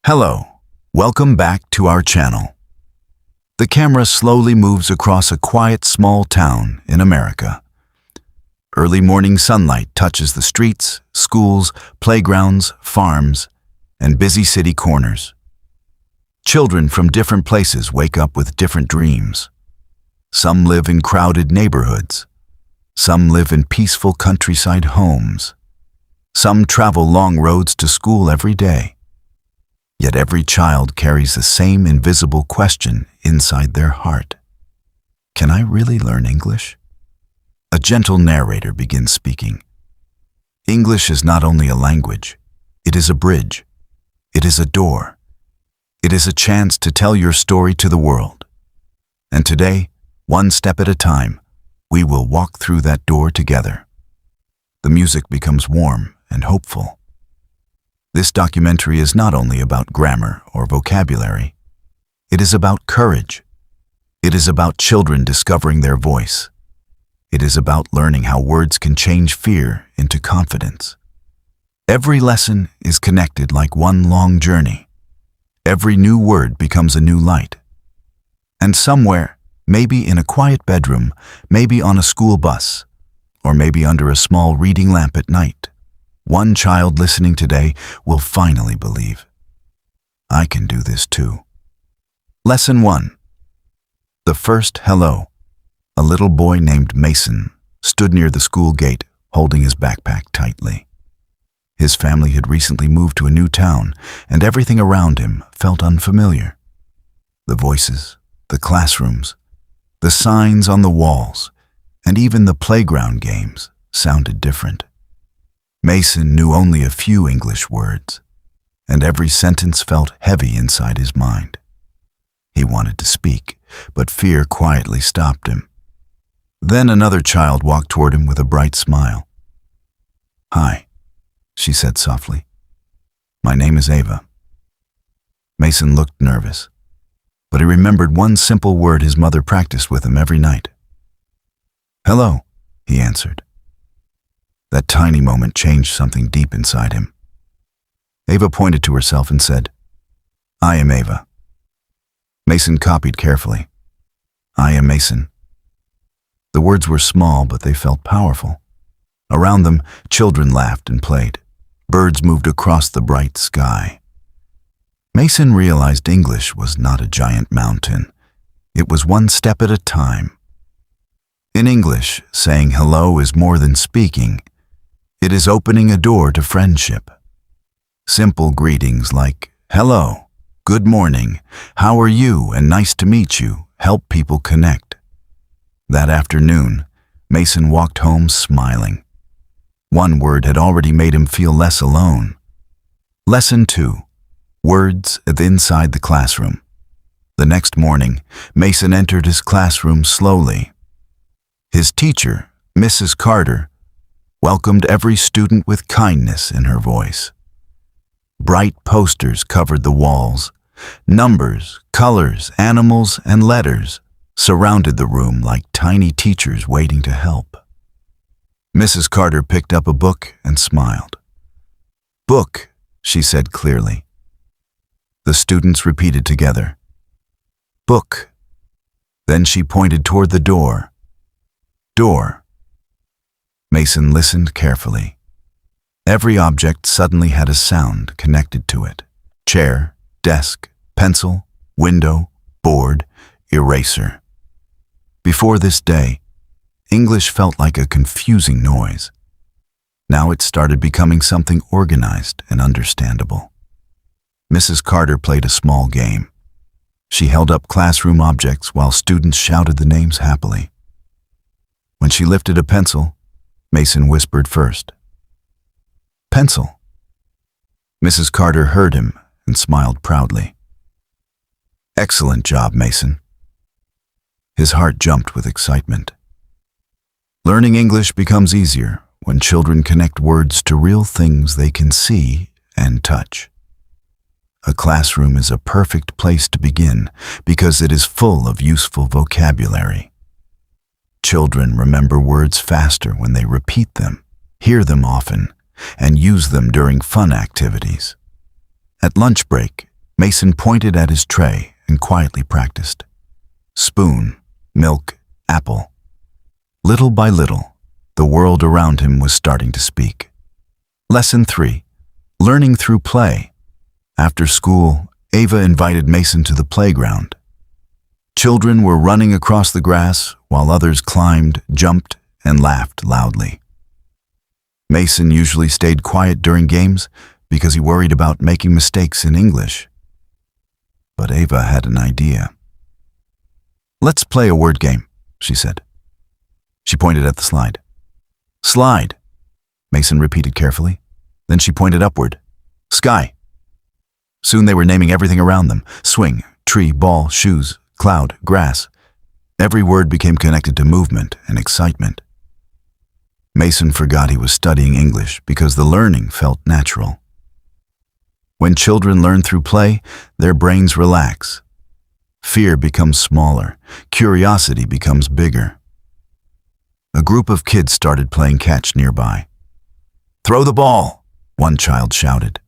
Hello, welcome back to our channel. The camera slowly moves across a quiet small town in America. Early morning sunlight touches the streets, schools, playgrounds, farms, and busy city corners. Children from different places wake up with different dreams. Some live in crowded neighborhoods. Some live in peaceful countryside homes. Some travel long roads to school every day. Yet every child carries the same invisible question inside their heart. Can I really learn English? A gentle narrator begins speaking. English is not only a language, it is a bridge. It is a door. It is a chance to tell your story to the world. And today, one step at a time, we will walk through that door together. The music becomes warm and hopeful. This documentary is not only about grammar or vocabulary. It is about courage. It is about children discovering their voice. It is about learning how words can change fear into confidence. Every lesson is connected like one long journey. Every new word becomes a new light. And somewhere, maybe in a quiet bedroom, maybe on a school bus, or maybe under a small reading lamp at night, one child listening today will finally believe, I can do this too. Lesson 1. The first hello. A little boy named Mason stood near the school gate, holding his backpack tightly. His family had recently moved to a new town, and everything around him felt unfamiliar. The voices, the classrooms, the signs on the walls, and even the playground games sounded different. Mason knew only a few English words, and every sentence felt heavy inside his mind. He wanted to speak, but fear quietly stopped him. Then another child walked toward him with a bright smile. Hi, she said softly. My name is Ava. Mason looked nervous, but he remembered one simple word his mother practiced with him every night. Hello, he answered. That tiny moment changed something deep inside him. Ava pointed to herself and said, I am Ava. Mason copied carefully. I am Mason. The words were small, but they felt powerful. Around them, children laughed and played. Birds moved across the bright sky. Mason realized English was not a giant mountain. It was one step at a time. In English, saying hello is more than speaking. It is opening a door to friendship. Simple greetings like, hello, good morning, how are you, and nice to meet you, help people connect. That afternoon, Mason walked home smiling. One word had already made him feel less alone. Lesson 2. Words inside the classroom. The next morning, Mason entered his classroom slowly. His teacher, Mrs. Carter, welcomed every student with kindness in her voice. Bright posters covered the walls. Numbers, colors, animals, and letters surrounded the room like tiny teachers waiting to help. Mrs. Carter picked up a book and smiled. Book, she said clearly. The students repeated together. Book. Then she pointed toward the door. Door. Mason listened carefully. Every object suddenly had a sound connected to it. Chair, desk, pencil, window, board, eraser. Before this day, English felt like a confusing noise. Now it started becoming something organized and understandable. Mrs. Carter played a small game. She held up classroom objects while students shouted the names happily. When she lifted a pencil, Mason whispered first. Pencil. Mrs. Carter heard him and smiled proudly. Excellent job, Mason. His heart jumped with excitement. Learning English becomes easier when children connect words to real things they can see and touch. A classroom is a perfect place to begin because it is full of useful vocabulary. Children remember words faster when they repeat them, hear them often, and use them during fun activities. At lunch break, Mason pointed at his tray and quietly practiced. Spoon, milk, apple. Little by little, the world around him was starting to speak. Lesson 3. Learning through play. After school, Ava invited Mason to the playground. Children were running across the grass while others climbed, jumped, and laughed loudly. Mason usually stayed quiet during games because he worried about making mistakes in English. But Ava had an idea. "Let's play a word game," she said. She pointed at the slide. "Slide," Mason repeated carefully. Then she pointed upward. "Sky." Soon they were naming everything around them: swing, tree, ball, shoes, cloud, grass. Every word became connected to movement and excitement. Mason forgot he was studying English because the learning felt natural. When children learn through play, their brains relax. Fear becomes smaller. Curiosity becomes bigger. A group of kids started playing catch nearby. "Throw the ball," one child shouted.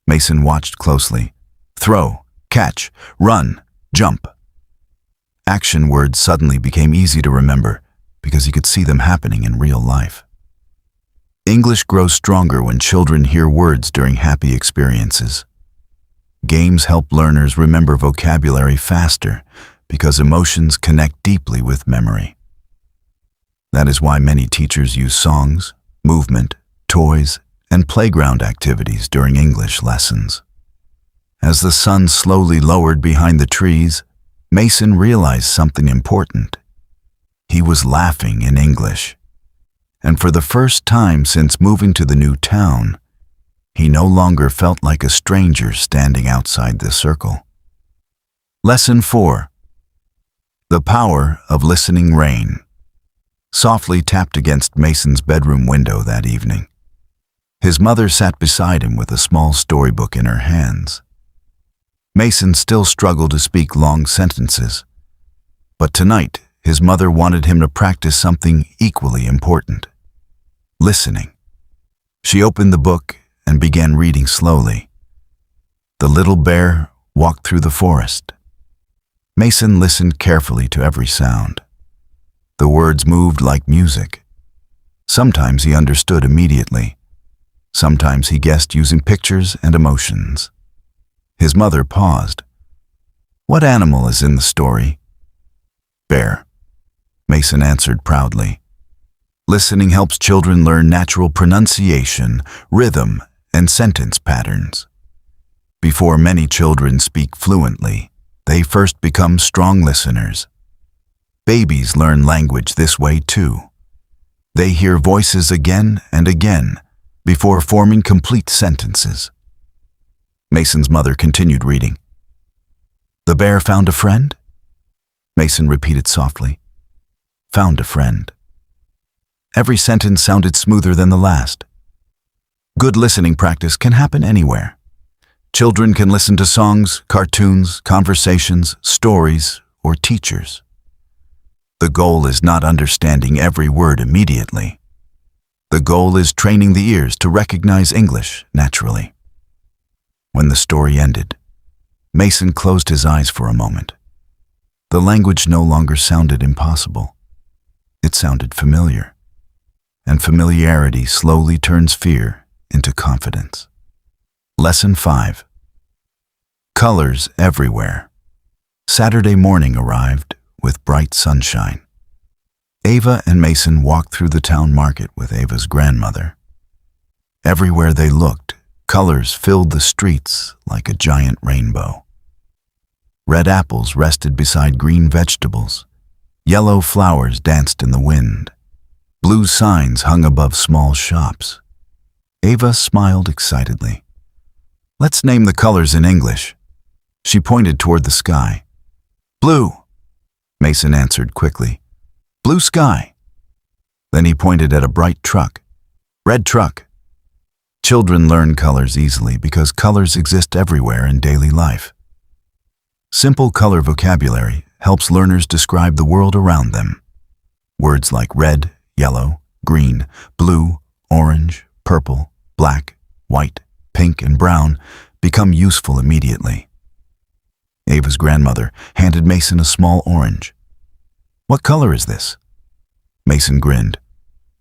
Mason watched closely. Throw, catch, run, jump. Action words suddenly became easy to remember because he could see them happening in real life. English grows stronger when children hear words during happy experiences. Games help learners remember vocabulary faster because emotions connect deeply with memory. That is why many teachers use songs, movement, toys, and playground activities during English lessons. As the sun slowly lowered behind the trees, Mason realized something important. He was laughing in English. And for the first time since moving to the new town, he no longer felt like a stranger standing outside the circle. Lesson 4. The power of listening rain. Softly tapped against Mason's bedroom window that evening. His mother sat beside him with a small storybook in her hands. Mason still struggled to speak long sentences, but tonight his mother wanted him to practice something equally important: listening. She opened the book and began reading slowly. The little bear walked through the forest. Mason listened carefully to every sound. The words moved like music. Sometimes he understood immediately. Sometimes he guessed using pictures and emotions. His mother paused. "What animal is in the story?" "Bear," Mason answered proudly. Listening helps children learn natural pronunciation, rhythm, and sentence patterns. Before many children speak fluently, they first become strong listeners. Babies learn language this way too. They hear voices again and again before forming complete sentences. Mason's mother continued reading. "The bear found a friend?" Mason repeated softly. "Found a friend." Every sentence sounded smoother than the last. Good listening practice can happen anywhere. Children can listen to songs, cartoons, conversations, stories, or teachers. The goal is not understanding every word immediately. The goal is training the ears to recognize English naturally. When the story ended, Mason closed his eyes for a moment. The language no longer sounded impossible. It sounded familiar. And familiarity slowly turns fear into confidence. Lesson 5. Colors everywhere. Saturday morning arrived with bright sunshine. Ava and Mason walked through the town market with Ava's grandmother. Everywhere they looked, colors filled the streets like a giant rainbow. Red apples rested beside green vegetables. Yellow flowers danced in the wind. Blue signs hung above small shops. Ava smiled excitedly. "Let's name the colors in English." She pointed toward the sky. "Blue," Mason answered quickly. "Blue sky." Then he pointed at a bright truck. "Red truck." Children learn colors easily because colors exist everywhere in daily life. Simple color vocabulary helps learners describe the world around them. Words like red, yellow, green, blue, orange, purple, black, white, pink, and brown become useful immediately. Ava's grandmother handed Mason a small orange. "What color is this?" Mason grinned.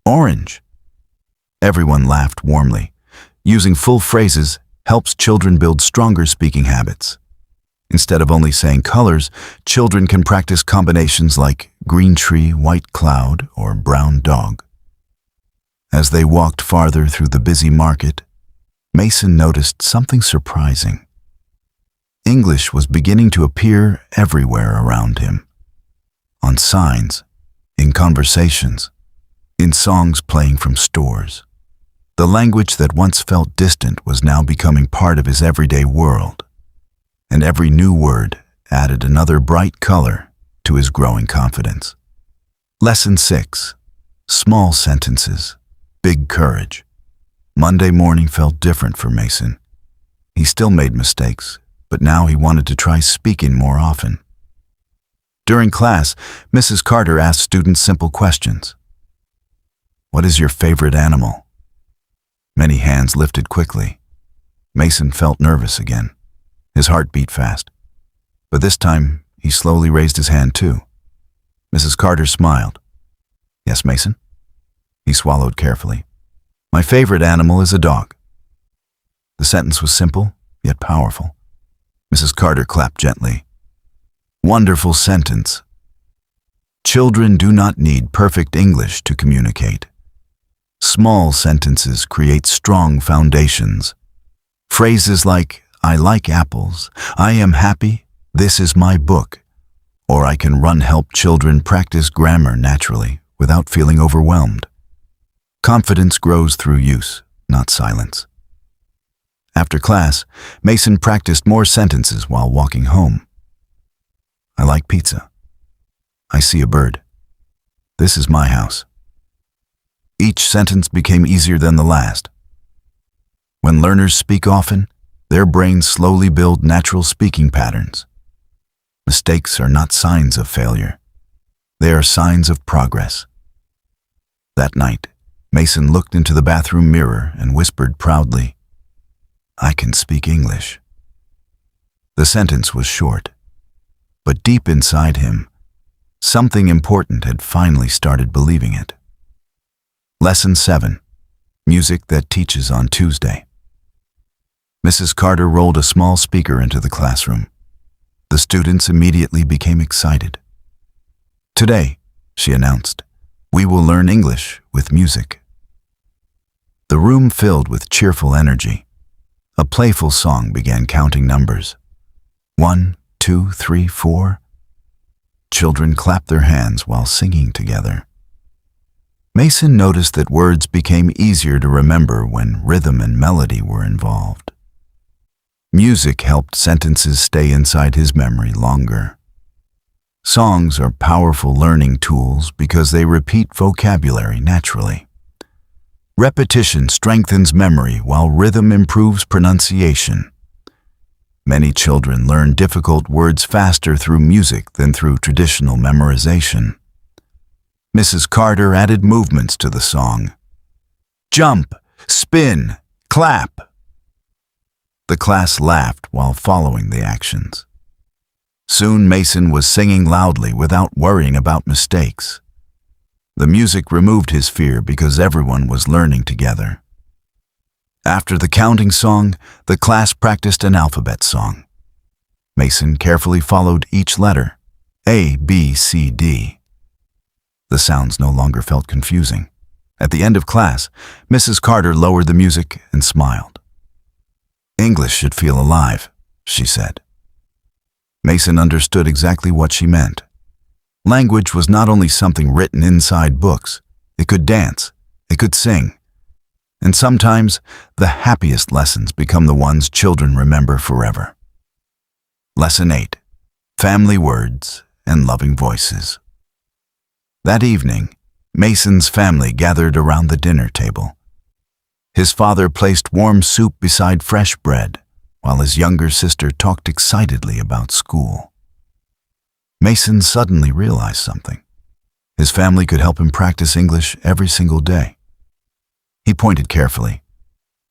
"Orange." Everyone laughed warmly. Using full phrases helps children build stronger speaking habits. Instead of only saying colors, children can practice combinations like green tree, white cloud, or brown dog. As they walked farther through the busy market, Mason noticed something surprising. English was beginning to appear everywhere around him. On signs, in conversations, in songs playing from stores. The language that once felt distant was now becoming part of his everyday world, and every new word added another bright color to his growing confidence. Lesson 6. Small sentences, big courage. Monday morning felt different for Mason. He still made mistakes, but now he wanted to try speaking more often. During class, Mrs. Carter asked students simple questions. "What is your favorite animal?" Many hands lifted quickly. Mason felt nervous again. His heart beat fast. But this time, he slowly raised his hand too. Mrs. Carter smiled. "Yes, Mason?" He swallowed carefully. "My favorite animal is a dog." The sentence was simple, yet powerful. Mrs. Carter clapped gently. "Wonderful sentence. Children do not need perfect English to communicate. Small sentences create strong foundations. Phrases like, 'I like apples,' 'I am happy,' 'This is my book,' or 'I can run' help children practice grammar naturally without feeling overwhelmed. Confidence grows through use, not silence." After class, Mason practiced more sentences while walking home. "I like pizza. I see a bird. This is my house." Each sentence became easier than the last. When learners speak often, their brains slowly build natural speaking patterns. Mistakes are not signs of failure. They are signs of progress. That night, Mason looked into the bathroom mirror and whispered proudly, "I can speak English." The sentence was short, but deep inside him, something important had finally started believing it. Lesson 7. Music that teaches on Tuesday. Mrs. Carter rolled a small speaker into the classroom. The students immediately became excited. "Today," she announced, "we will learn English with music." The room filled with cheerful energy. A playful song began counting numbers. 1, 2, 3, 4. Children clapped their hands while singing together. Mason noticed that words became easier to remember when rhythm and melody were involved. Music helped sentences stay inside his memory longer. Songs are powerful learning tools because they repeat vocabulary naturally. Repetition strengthens memory while rhythm improves pronunciation. Many children learn difficult words faster through music than through traditional memorization. Mrs. Carter added movements to the song. Jump, spin, clap. The class laughed while following the actions. Soon Mason was singing loudly without worrying about mistakes. The music removed his fear because everyone was learning together. After the counting song, the class practiced an alphabet song. Mason carefully followed each letter, A, B, C, D. The sounds no longer felt confusing. At the end of class, Mrs. Carter lowered the music and smiled. "English should feel alive," she said. Mason understood exactly what she meant. Language was not only something written inside books, it could dance, it could sing. And sometimes, the happiest lessons become the ones children remember forever. Lesson 8. Family Words and Loving Voices. That evening, Mason's family gathered around the dinner table. His father placed warm soup beside fresh bread, while his younger sister talked excitedly about school. Mason suddenly realized something. His family could help him practice English every single day. He pointed carefully.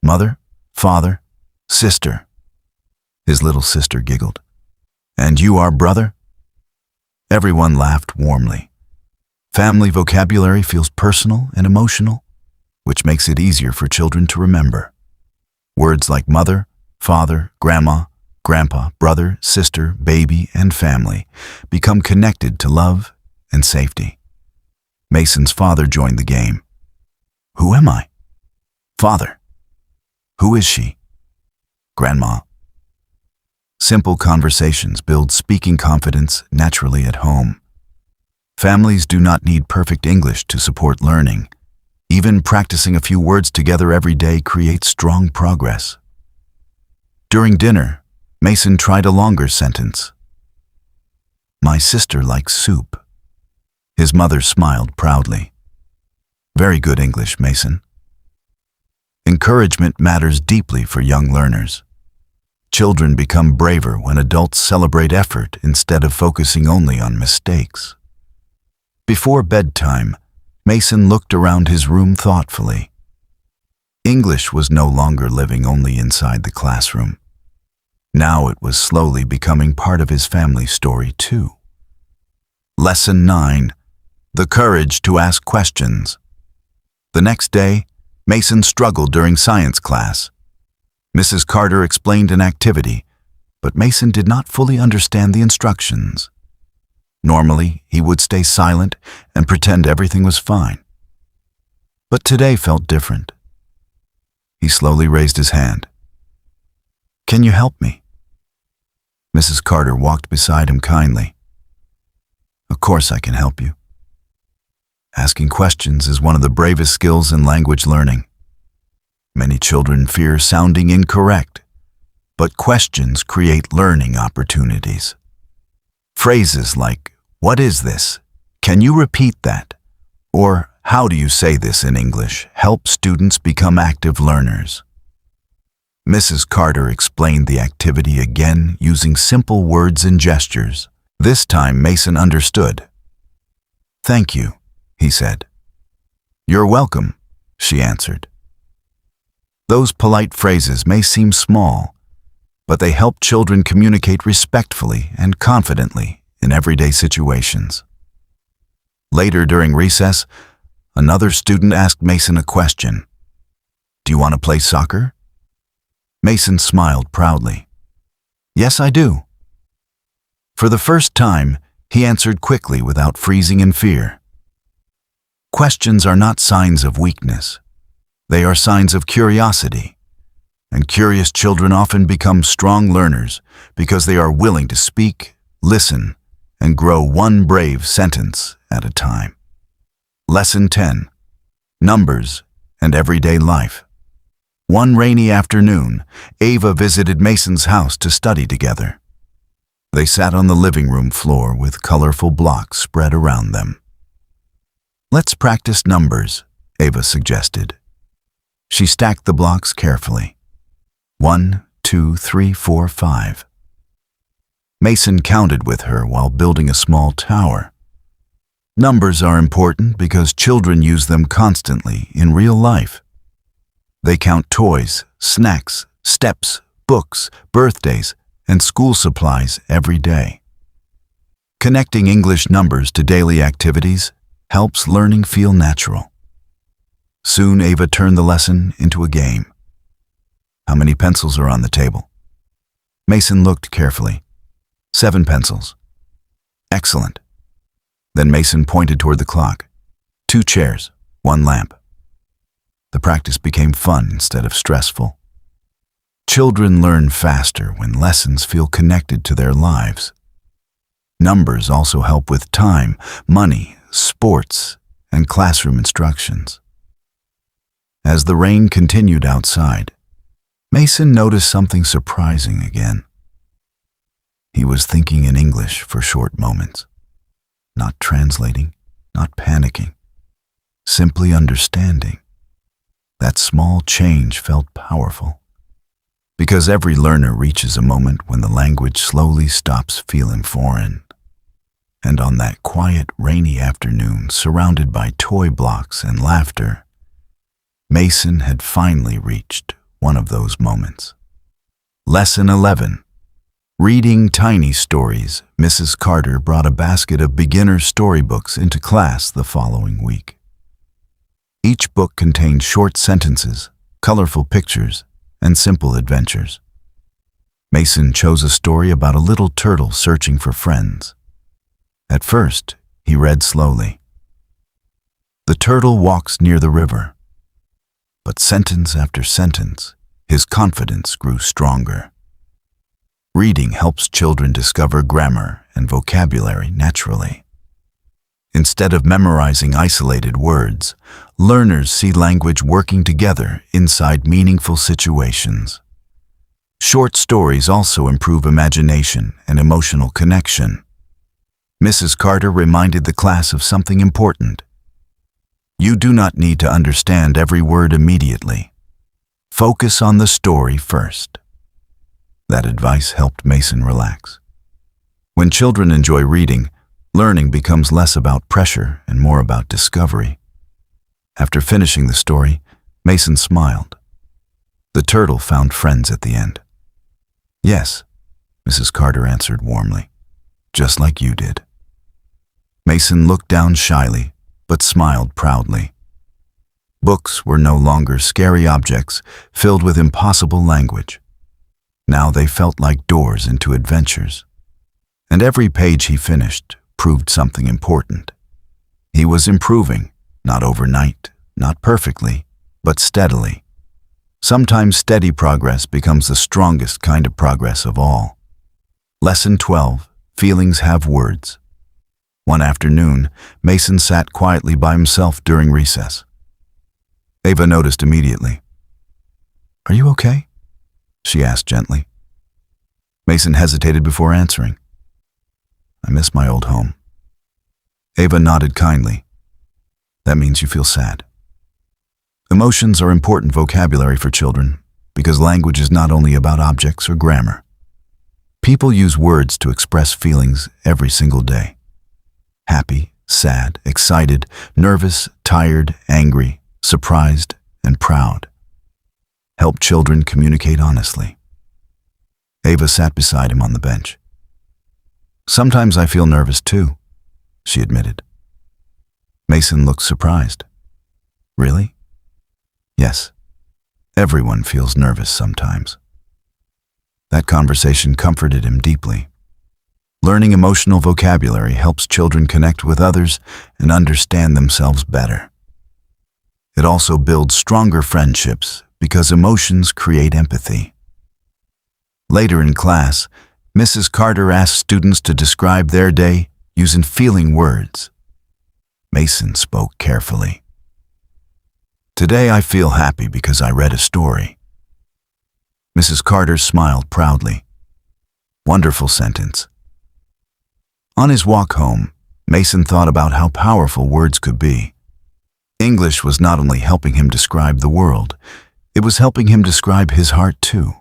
Mother, father, sister, His little sister giggled. And you are brother? Everyone laughed warmly. Family vocabulary feels personal and emotional, which makes it easier for children to remember. Words like mother, father, grandma, grandpa, brother, sister, baby, and family become connected to love and safety. Mason's father joined the game. Who am I? Father. Who is she? Grandma. Simple conversations build speaking confidence naturally at home. Families do not need perfect English to support learning. Even practicing a few words together every day creates strong progress. During dinner, Mason tried a longer sentence. My sister likes soup. His mother smiled proudly. Very good English, Mason. Encouragement matters deeply for young learners. Children become braver when adults celebrate effort instead of focusing only on mistakes. Before bedtime, Mason looked around his room thoughtfully. English was no longer living only inside the classroom. Now it was slowly becoming part of his family story too. Lesson 9. The courage to ask questions. The next day, Mason struggled during science class. Mrs. Carter explained an activity, but Mason did not fully understand the instructions. Normally, he would stay silent and pretend everything was fine. But today felt different. He slowly raised his hand. Can you help me? Mrs. Carter walked beside him kindly. Of course I can help you. Asking questions is one of the bravest skills in language learning. Many children fear sounding incorrect, but questions create learning opportunities. Phrases like, "What is this? Can you repeat that?" or "How do you say this in English?" help students become active learners. Mrs. Carter explained the activity again using simple words and gestures. This time Mason understood. "Thank you," he said. "You're welcome," she answered. Those polite phrases may seem small, but they help children communicate respectfully and confidently in everyday situations. Later during recess, another student asked Mason a question. "Do you want to play soccer?" Mason smiled proudly. "Yes, I do." For the first time, he answered quickly without freezing in fear. Questions are not signs of weakness. They are signs of curiosity, and curious children often become strong learners because they are willing to speak, listen, and grow one brave sentence at a time. Lesson 10. Numbers and Everyday Life. One rainy afternoon, Ava visited Mason's house to study together. They sat on the living room floor with colorful blocks spread around them. "Let's practice numbers," Ava suggested. She stacked the blocks carefully. 1, 2, 3, 4, 5. Mason counted with her while building a small tower. Numbers are important because children use them constantly in real life. They count toys, snacks, steps, books, birthdays, and school supplies every day. Connecting English numbers to daily activities helps learning feel natural. Soon Ava turned the lesson into a game. "How many pencils are on the table?" Mason looked carefully. 7 pencils. "Excellent." Then Mason pointed toward the clock. 2 chairs, 1 lamp. The practice became fun instead of stressful. Children learn faster when lessons feel connected to their lives. Numbers also help with time, money, sports, and classroom instructions. As the rain continued outside, Mason noticed something surprising again. He was thinking in English for short moments, not translating, not panicking, simply understanding. That small change felt powerful, because every learner reaches a moment when the language slowly stops feeling foreign. And on that quiet, rainy afternoon, surrounded by toy blocks and laughter, Mason had finally reached one of those moments. Lesson 11. Reading tiny stories, Mrs. Carter brought a basket of beginner storybooks into class the following week. Each book contained short sentences, colorful pictures, and simple adventures. Mason chose a story about a little turtle searching for friends. At first, he read slowly. The turtle walks near the river. But sentence after sentence, his confidence grew stronger. Reading helps children discover grammar and vocabulary naturally. Instead of memorizing isolated words, learners see language working together inside meaningful situations. Short stories also improve imagination and emotional connection. Mrs. Carter reminded the class of something important. You do not need to understand every word immediately. Focus on the story first. That advice helped Mason relax. When children enjoy reading, learning becomes less about pressure and more about discovery. After finishing the story, Mason smiled. The turtle found friends at the end. Yes, Mrs. Carter answered warmly, just like you did. Mason looked down shyly, but smiled proudly. Books were no longer scary objects filled with impossible language. Now they felt like doors into adventures. And every page he finished proved something important. He was improving, not overnight, not perfectly, but steadily. Sometimes steady progress becomes the strongest kind of progress of all. Lesson 12, Feelings Have Words. One afternoon, Mason sat quietly by himself during recess. Ava noticed immediately. "Are you okay?" she asked gently. Mason hesitated before answering. "I miss my old home." Ava nodded kindly. "That means you feel sad." Emotions are important vocabulary for children because language is not only about objects or grammar. People use words to express feelings every single day. Happy, sad, excited, nervous, tired, angry, surprised, and proud. Help children communicate honestly. Ava sat beside him on the bench. "Sometimes I feel nervous too," she admitted. Mason looked surprised. "Really?" "Yes. Everyone feels nervous sometimes." That conversation comforted him deeply. Learning emotional vocabulary helps children connect with others and understand themselves better. It also builds stronger friendships because emotions create empathy. Later in class, Mrs. Carter asked students to describe their day using feeling words. Mason spoke carefully. "Today I feel happy because I read a story." Mrs. Carter smiled proudly. "Wonderful sentence." On his walk home, Mason thought about how powerful words could be. English was not only helping him describe the world, it was helping him describe his heart too.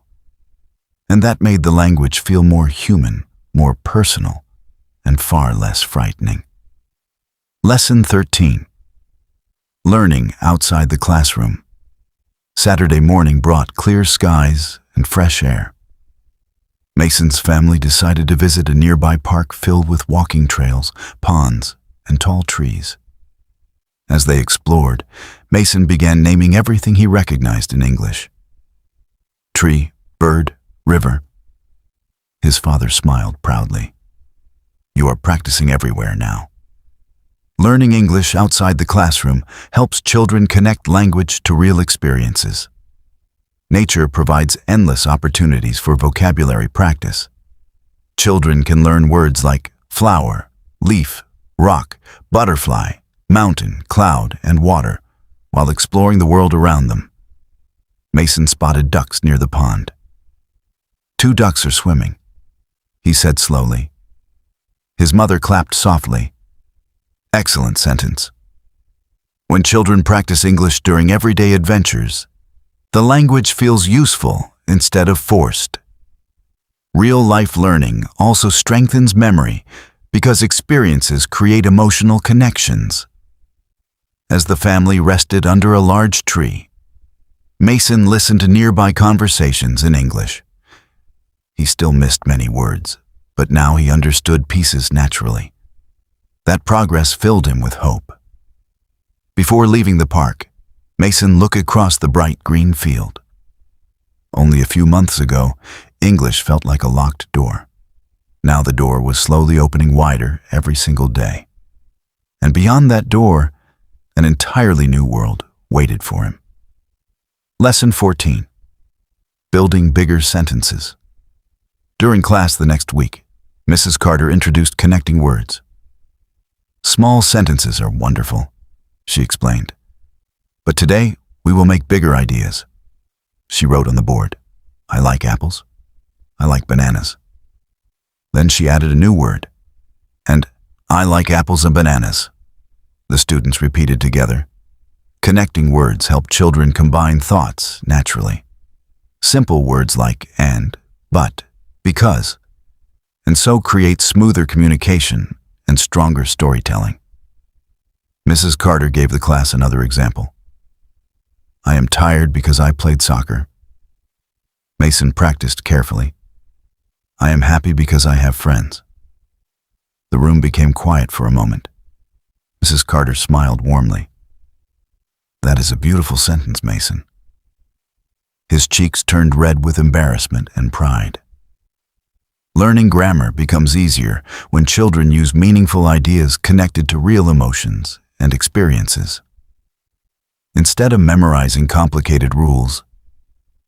And that made the language feel more human, more personal, and far less frightening. Lesson 13. Learning outside the classroom. Saturday morning brought clear skies and fresh air. Mason's family decided to visit a nearby park filled with walking trails, ponds, and tall trees. As they explored, Mason began naming everything he recognized in English. Tree, bird, river. His father smiled proudly. "You are practicing everywhere now." Learning English outside the classroom helps children connect language to real experiences. Nature provides endless opportunities for vocabulary practice. Children can learn words like flower, leaf, rock, butterfly, mountain, cloud, and water while exploring the world around them. Mason spotted ducks near the pond. "Two ducks are swimming," he said slowly. His mother clapped softly. Excellent sentence. When children practice English during everyday adventures, the language feels useful instead of forced. Real-life learning also strengthens memory because experiences create emotional connections. As the family rested under a large tree, Mason listened to nearby conversations in English. He still missed many words, but now he understood pieces naturally. That progress filled him with hope. Before leaving the park, Mason looked across the bright green field. Only a few months ago, English felt like a locked door. Now the door was slowly opening wider every single day. And beyond that door, an entirely new world waited for him. Lesson 14. Building bigger sentences. During class the next week, Mrs. Carter introduced connecting words. Small sentences are wonderful, she explained. But today, we will make bigger ideas. She wrote on the board, I like apples. I like bananas. Then she added a new word, and I like apples and bananas. The students repeated together. Connecting words help children combine thoughts naturally. Simple words like and, but, because, and so create smoother communication and stronger storytelling. Mrs. Carter gave the class another example. I am tired because I played soccer. Mason practiced carefully. I am happy because I have friends. The room became quiet for a moment. Mrs. Carter smiled warmly. That is a beautiful sentence, Mason. His cheeks turned red with embarrassment and pride. Learning grammar becomes easier when children use meaningful ideas connected to real emotions and experiences. Instead of memorizing complicated rules,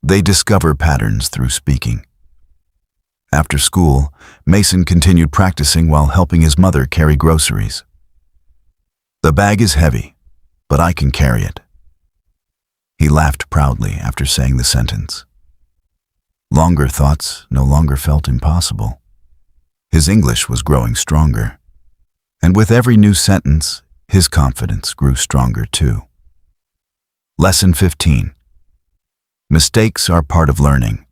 they discover patterns through speaking. After school, Mason continued practicing while helping his mother carry groceries. The bag is heavy, but I can carry it. He laughed proudly after saying the sentence. Longer thoughts no longer felt impossible. His English was growing stronger, and with every new sentence, his confidence grew stronger too. Lesson 15. Mistakes are part of learning.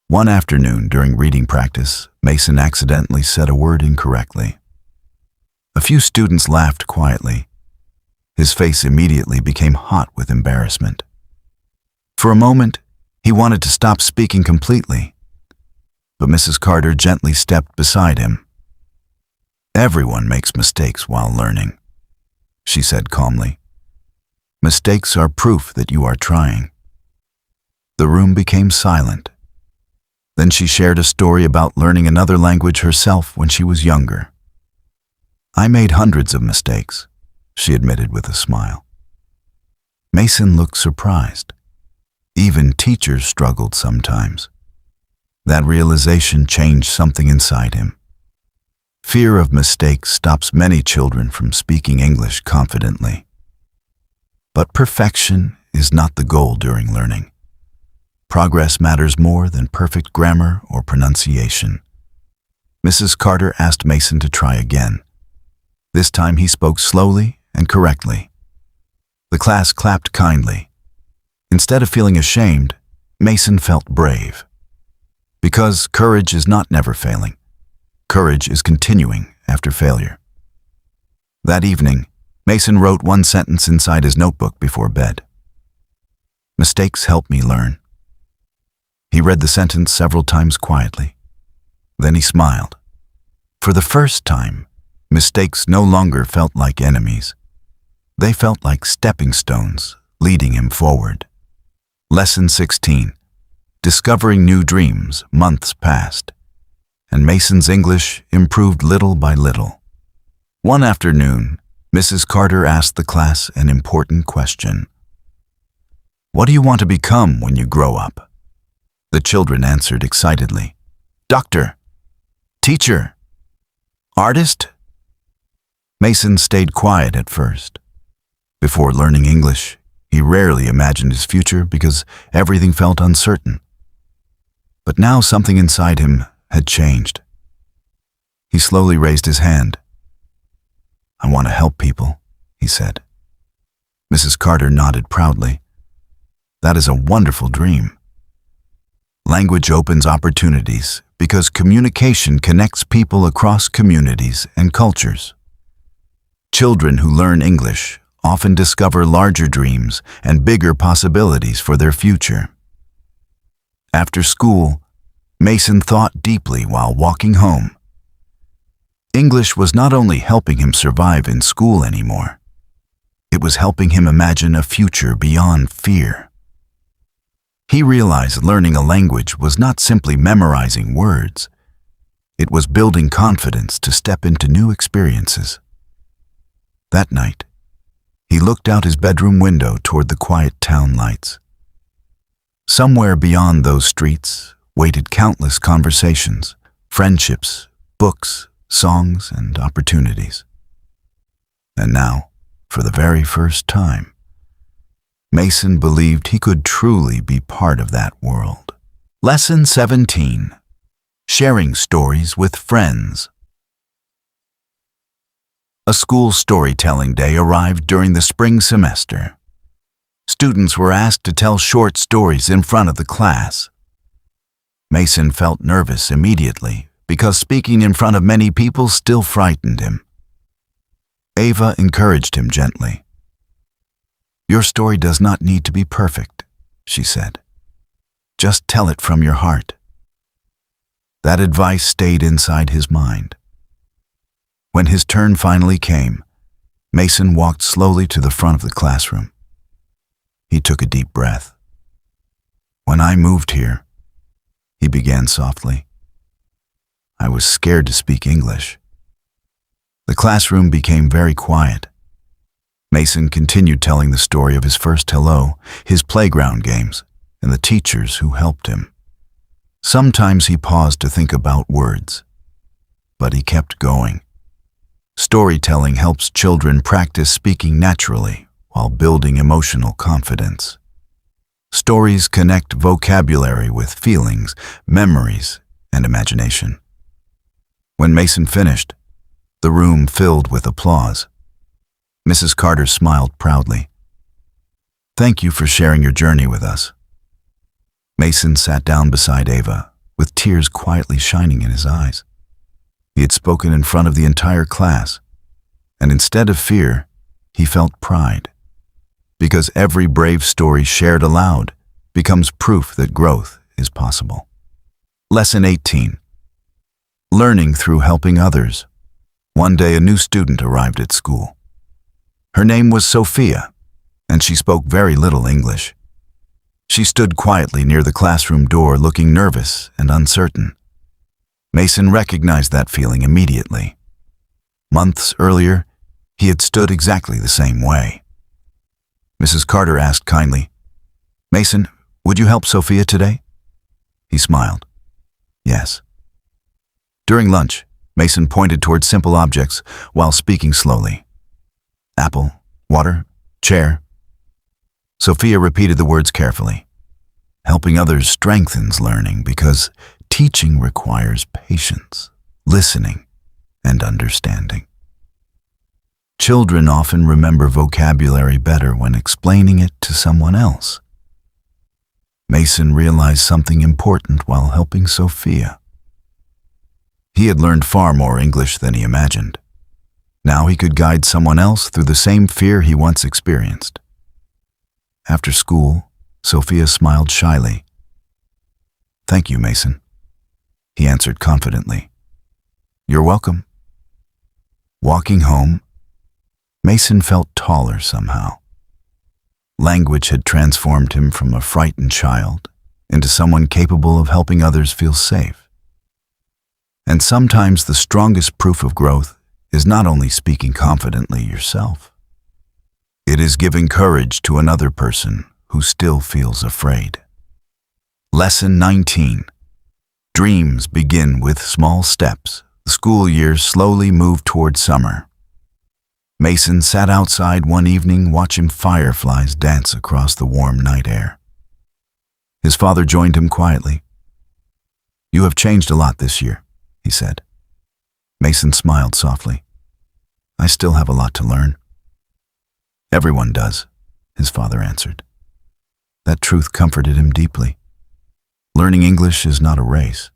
One afternoon during reading practice, Mason accidentally said a word incorrectly. A few students laughed quietly. His face immediately became hot with embarrassment. For a moment, he wanted to stop speaking completely, but Mrs. Carter gently stepped beside him. Everyone makes mistakes while learning, she said calmly. Mistakes are proof that you are trying. The room became silent. Then she shared a story about learning another language herself when she was younger. I made hundreds of mistakes, she admitted with a smile. Mason looked surprised. Even teachers struggled sometimes. That realization changed something inside him. Fear of mistakes stops many children from speaking English confidently. But perfection is not the goal during learning. Progress matters more than perfect grammar or pronunciation. Mrs. Carter asked Mason to try again. This time he spoke slowly and correctly. The class clapped kindly. Instead of feeling ashamed, Mason felt brave. Because courage is not never failing. Courage is continuing after failure. That evening, Mason wrote one sentence inside his notebook before bed. Mistakes help me learn. He read the sentence several times quietly. Then he smiled. For the first time, mistakes no longer felt like enemies. They felt like stepping stones leading him forward. Lesson 16. Discovering new dreams. Months passed, and Mason's English improved little by little. One afternoon, Mrs. Carter asked the class an important question. What do you want to become when you grow up? The children answered excitedly. Doctor, teacher, artist? Mason stayed quiet at first. Before learning English, he rarely imagined his future because everything felt uncertain. But now something inside him had changed. He slowly raised his hand. I want to help people, he said. Mrs. Carter nodded proudly. That is a wonderful dream. Language opens opportunities because communication connects people across communities and cultures. Children who learn English often discover larger dreams and bigger possibilities for their future. After school, Mason thought deeply while walking home. English was not only helping him survive in school anymore, it was helping him imagine a future beyond fear. He realized learning a language was not simply memorizing words. It was building confidence to step into new experiences. That night, he looked out his bedroom window toward the quiet town lights. Somewhere beyond those streets waited countless conversations, friendships, books, songs, and opportunities. And now, for the very first time, Mason believed he could truly be part of that world. Lesson 17. Sharing stories with friends. A school storytelling day arrived during the spring semester. Students were asked to tell short stories in front of the class. Mason felt nervous immediately because speaking in front of many people still frightened him. Ava encouraged him gently. "Your story does not need to be perfect," she said. "Just tell it from your heart." That advice stayed inside his mind. When his turn finally came, Mason walked slowly to the front of the classroom. He took a deep breath. "When I moved here," he began softly, "I was scared to speak English." The classroom became very quiet. Mason continued telling the story of his first hello, his playground games, and the teachers who helped him. Sometimes he paused to think about words, but he kept going. Storytelling helps children practice speaking naturally while building emotional confidence. Stories connect vocabulary with feelings, memories, and imagination. When Mason finished, the room filled with applause. Mrs. Carter smiled proudly. "Thank you for sharing your journey with us." Mason sat down beside Ava, with tears quietly shining in his eyes. He had spoken in front of the entire class, and instead of fear, he felt pride. Because every brave story shared aloud becomes proof that growth is possible. Lesson 18. Learning through helping others. One day a new student arrived at school. Her name was Sophia, and she spoke very little English. She stood quietly near the classroom door, looking nervous and uncertain. Mason recognized that feeling immediately. Months earlier, he had stood exactly the same way. Mrs. Carter asked kindly, "Mason, would you help Sophia today?" He smiled. "Yes." During lunch, Mason pointed toward simple objects while speaking slowly. "Apple, water, chair." Sophia repeated the words carefully. Helping others strengthens learning because teaching requires patience, listening, and understanding. Children often remember vocabulary better when explaining it to someone else. Mason realized something important while helping Sophia. He had learned far more English than he imagined. Now he could guide someone else through the same fear he once experienced. After school, Sophia smiled shyly. "Thank you, Mason," he answered confidently. "You're welcome." Walking home, Mason felt taller somehow. Language had transformed him from a frightened child into someone capable of helping others feel safe. And sometimes the strongest proof of growth is not only speaking confidently yourself. It is giving courage to another person who still feels afraid. Lesson 19. Dreams begin with small steps. The school year slowly moved toward summer. Mason sat outside one evening watching fireflies dance across the warm night air. His father joined him quietly. "You have changed a lot this year," he said. Mason smiled softly. "I still have a lot to learn." "Everyone does," his father answered. That truth comforted him deeply. Learning English is not a race.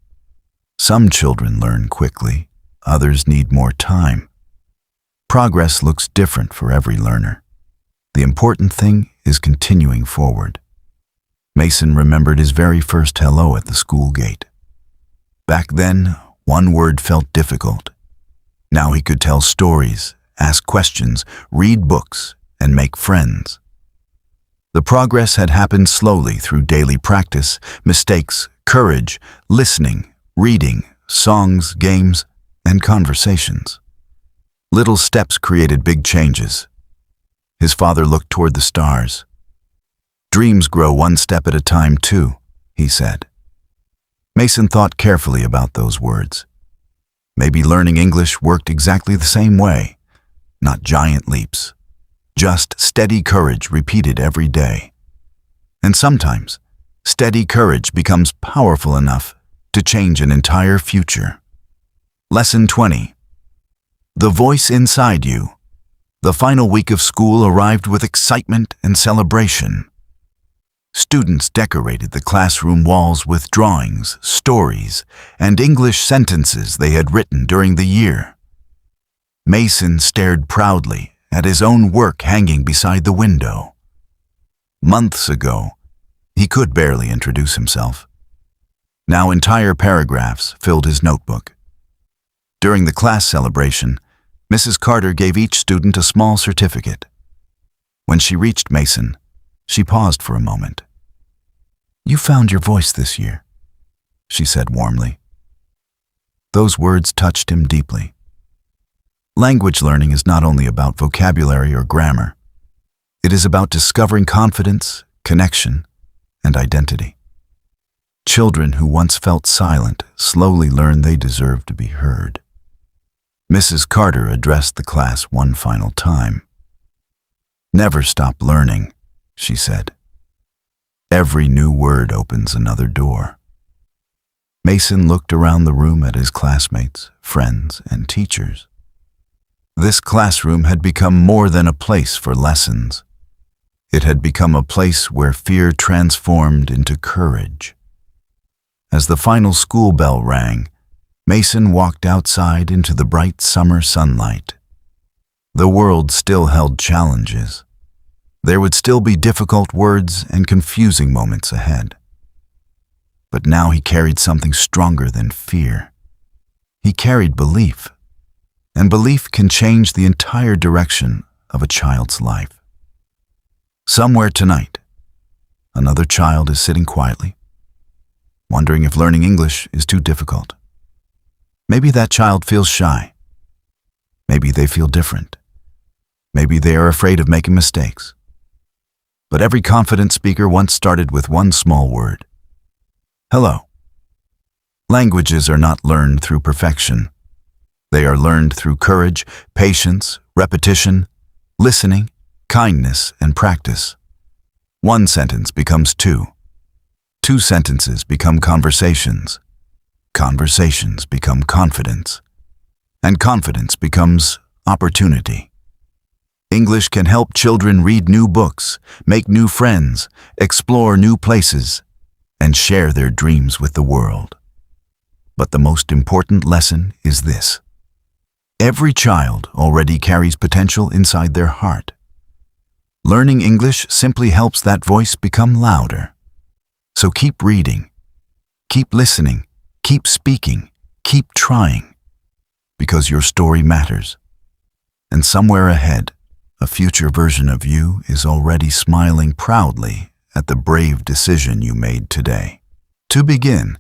Some children learn quickly, others need more time. Progress looks different for every learner. The important thing is continuing forward. Mason remembered his very first hello at the school gate. Back then, one word felt difficult. Now he could tell stories, ask questions, read books, and make friends. The progress had happened slowly through daily practice, mistakes, courage, listening, reading, songs, games, and conversations. Little steps created big changes. His father looked toward the stars. "Dreams grow one step at a time, too," he said. Mason thought carefully about those words. Maybe learning English worked exactly the same way. Not giant leaps, just steady courage repeated every day. And sometimes, steady courage becomes powerful enough to change an entire future. Lesson 20. The voice inside you. The final week of school arrived with excitement and celebration. Students decorated the classroom walls with drawings, stories, and English sentences they had written during the year. Mason stared proudly at his own work hanging beside the window. Months ago, he could barely introduce himself. Now entire paragraphs filled his notebook. During the class celebration, Mrs. Carter gave each student a small certificate. When she reached Mason, she paused for a moment. "You found your voice this year," she said warmly. Those words touched him deeply. Language learning is not only about vocabulary or grammar. It is about discovering confidence, connection, and identity. Children who once felt silent slowly learn they deserve to be heard. Mrs. Carter addressed the class one final time. "Never stop learning," she said. "Every new word opens another door." Mason looked around the room at his classmates, friends, and teachers. This classroom had become more than a place for lessons. It had become a place where fear transformed into courage. As the final school bell rang, Mason walked outside into the bright summer sunlight. The world still held challenges. There would still be difficult words and confusing moments ahead. But now he carried something stronger than fear. He carried belief, and belief can change the entire direction of a child's life. Somewhere tonight, another child is sitting quietly, wondering if learning English is too difficult. Maybe that child feels shy. Maybe they feel different. Maybe they are afraid of making mistakes. But every confident speaker once started with one small word: hello. Languages are not learned through perfection. They are learned through courage, patience, repetition, listening, kindness, and practice. One sentence becomes two. Two sentences become conversations. Conversations become confidence. And confidence becomes opportunity. English can help children read new books, make new friends, explore new places, and share their dreams with the world. But the most important lesson is this: every child already carries potential inside their heart. Learning English simply helps that voice become louder. So keep reading, keep listening, keep speaking, keep trying, because your story matters. And somewhere ahead, a future version of you is already smiling proudly at the brave decision you made today. To begin,